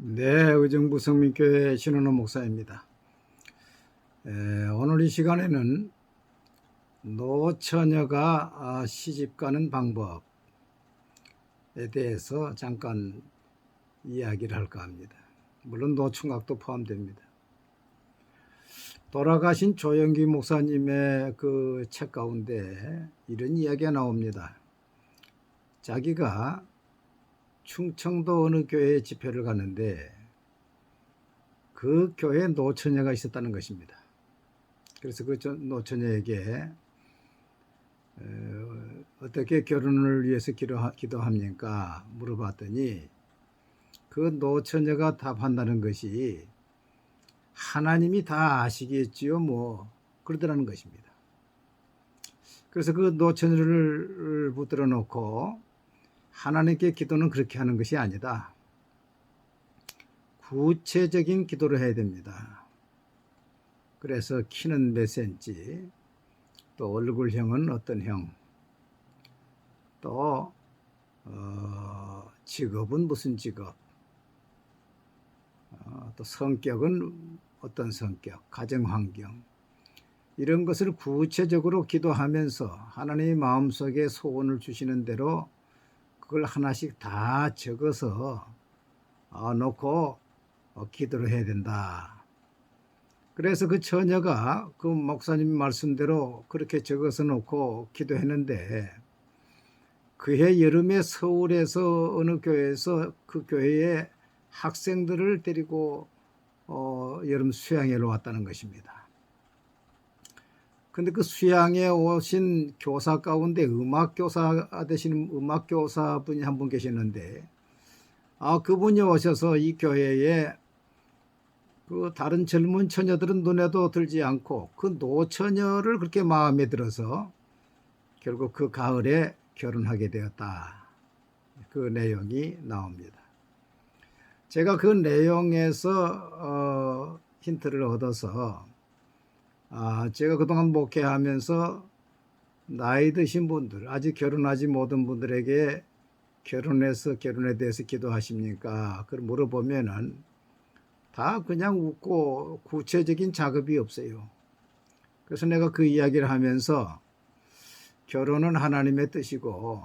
네, 의정부 성민교회 신원호 목사입니다. 오늘 이 시간에는 노처녀가 시집 가는 방법에 대해서 잠깐 이야기를 할까 합니다. 물론 노총각도 포함됩니다. 돌아가신 조영기 목사님의 그 책 가운데 이런 이야기가 나옵니다. 자기가 충청도 어느 교회에 집회를 갔는데 그 교회에 노처녀가 있었다는 것입니다. 그래서 그 노처녀에게 어떻게 결혼을 위해서 기도합니까? 물어봤더니 그 노처녀가 답한다는 것이 하나님이 다 아시겠지요, 그러더라는 것입니다. 그래서 그 노처녀를 붙들어 놓고 하나님께 기도는 그렇게 하는 것이 아니다. 구체적인 기도를 해야 됩니다. 그래서 키는 몇 센치, 또 얼굴형은 어떤 형, 또 직업은 무슨 직업, 또 성격은 어떤 성격, 가정환경, 이런 것을 구체적으로 기도하면서 하나님의 마음속에 소원을 주시는 대로 그걸 하나씩 다 적어서 놓고 기도를 해야 된다. 그래서 그 처녀가 그 목사님 말씀대로 그렇게 적어서 놓고 기도했는데 그해 여름에 서울에서 어느 교회에서 그 교회의 학생들을 데리고 여름 수양회로 왔다는 것입니다. 근데 그 수양에 오신 교사 가운데 음악교사 되시는 음악교사분이 한 분 계셨는데 그분이 오셔서 이 교회에 그 다른 젊은 처녀들은 눈에도 들지 않고 그 노처녀를 그렇게 마음에 들어서 결국 그 가을에 결혼하게 되었다. 그 내용이 나옵니다. 제가 그 내용에서 힌트를 얻어서 제가 그동안 목회하면서 나이 드신 분들, 아직 결혼하지 못한 분들에게 결혼에 대해서 기도하십니까? 그걸 물어보면은 다 그냥 웃고 구체적인 작업이 없어요. 그래서 내가 그 이야기를 하면서 결혼은 하나님의 뜻이고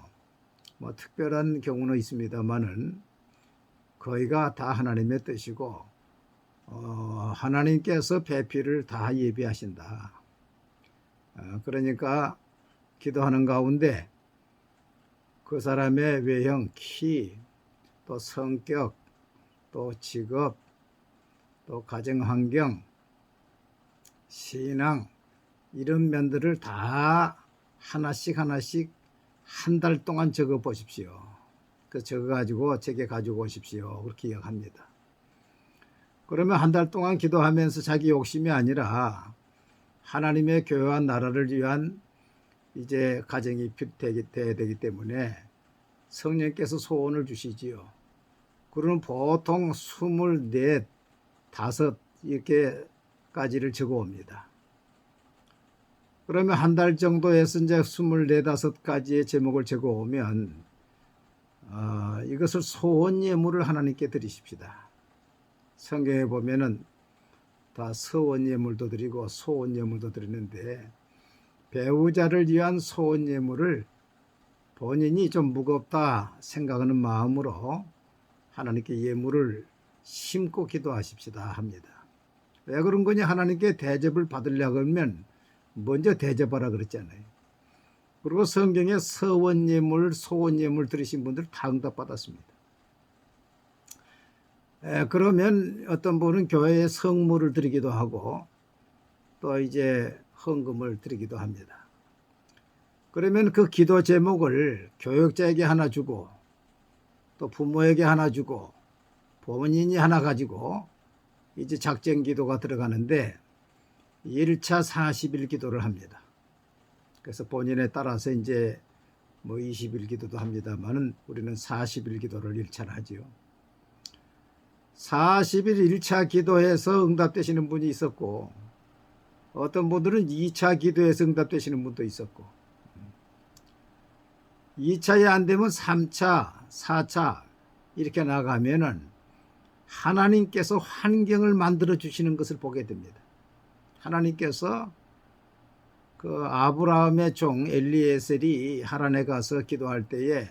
특별한 경우는 있습니다만은 거의가 다 하나님의 뜻이고 하나님께서 배필을 다 예비하신다. 그러니까 기도하는 가운데 그 사람의 외형, 키, 또 성격, 또 직업, 또 가정환경, 신앙, 이런 면들을 다 하나씩 한 달 동안 적어 보십시오. 그 적어가지고 제게 가지고 오십시오. 그렇게 이야기합니다. 그러면 한 달 동안 기도하면서 자기 욕심이 아니라 하나님의 교회와 나라를 위한 이제 가정이 돼야 되기 때문에 성령께서 소원을 주시지요. 그러면 보통 24, 5 이렇게까지를 적어옵니다. 그러면 한 달 정도에서 이제 24, 5가지의 제목을 적어오면 이것을 소원 예물을 하나님께 드리십시다. 성경에 보면은 다 서원 예물도 드리고 소원 예물도 드리는데 배우자를 위한 소원 예물을 본인이 좀 무겁다 생각하는 마음으로 하나님께 예물을 심고 기도하십시다 합니다. 왜 그런 거냐? 하나님께 대접을 받으려고 하면 먼저 대접하라 그랬잖아요. 그리고 성경에 서원 예물, 소원 예물 들으신 분들 다 응답받았습니다. 그러면 어떤 분은 교회에 성물을 드리기도 하고 또 이제 헌금을 드리기도 합니다. 그러면 그 기도 제목을 교육자에게 하나 주고 또 부모에게 하나 주고 본인이 하나 가지고 이제 작정 기도가 들어가는데 1차 40일 기도를 합니다. 그래서 본인에 따라서 이제 20일 기도도 합니다만은 우리는 40일 기도를 1차를 하지요. 40일 1차 기도해서 응답되시는 분이 있었고 어떤 분들은 2차 기도해서 응답되시는 분도 있었고 2차에 안 되면 3차, 4차 이렇게 나가면은 하나님께서 환경을 만들어 주시는 것을 보게 됩니다. 하나님께서 그 아브라함의 종 엘리에셀이 하란에 가서 기도할 때에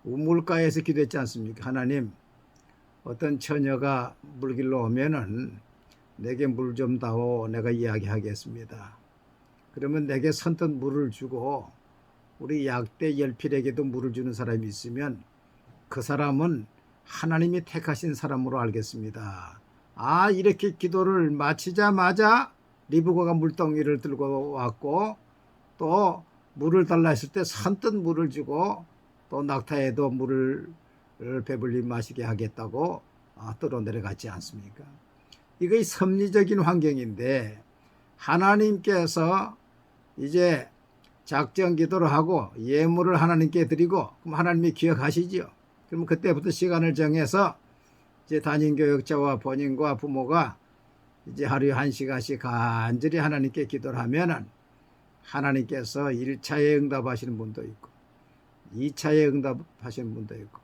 우물가에서 기도했지 않습니까? 하나님, 어떤 처녀가 물길로 오면은 내게 물 좀 다오, 내가 이야기하겠습니다. 그러면 내게 선뜻 물을 주고 우리 약대 열필에게도 물을 주는 사람이 있으면 그 사람은 하나님이 택하신 사람으로 알겠습니다. 아, 이렇게 기도를 마치자마자 리브가가 물동이를 들고 왔고 또 물을 달라 했을 때 선뜻 물을 주고 또 낙타에도 물을 배불리 마시게 하겠다고 떨어 내려갔지 않습니까? 이거 섭리적인 환경인데 하나님께서 이제 작정 기도를 하고 예물을 하나님께 드리고 그럼 하나님이 기억하시죠. 그럼 그때부터 시간을 정해서 이제 담임 교육자와 본인과 부모가 이제 하루에 1시간씩 간절히 하나님께 기도를 하면은 하나님께서 1차에 응답하시는 분도 있고 2차에 응답하시는 분도 있고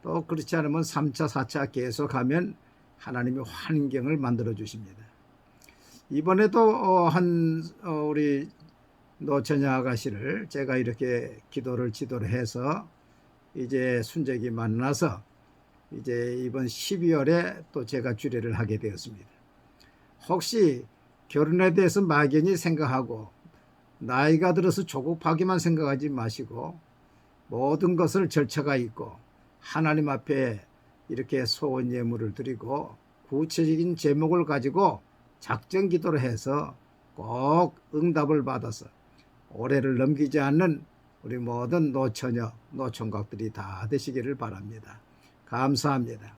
또 그렇지 않으면 3차, 4차 계속하면 하나님이 환경을 만들어 주십니다. 이번에도 우리 노처녀 아가씨를 제가 이렇게 지도를 해서 이제 순적이 만나서 이제 이번 12월에 또 제가 주례를 하게 되었습니다. 혹시 결혼에 대해서 막연히 생각하고 나이가 들어서 조급하기만 생각하지 마시고 모든 것을 절차가 있고 하나님 앞에 이렇게 소원 예물을 드리고 구체적인 제목을 가지고 작정 기도를 해서 꼭 응답을 받아서 올해를 넘기지 않는 우리 모든 노처녀, 노총각들이 다 되시기를 바랍니다. 감사합니다.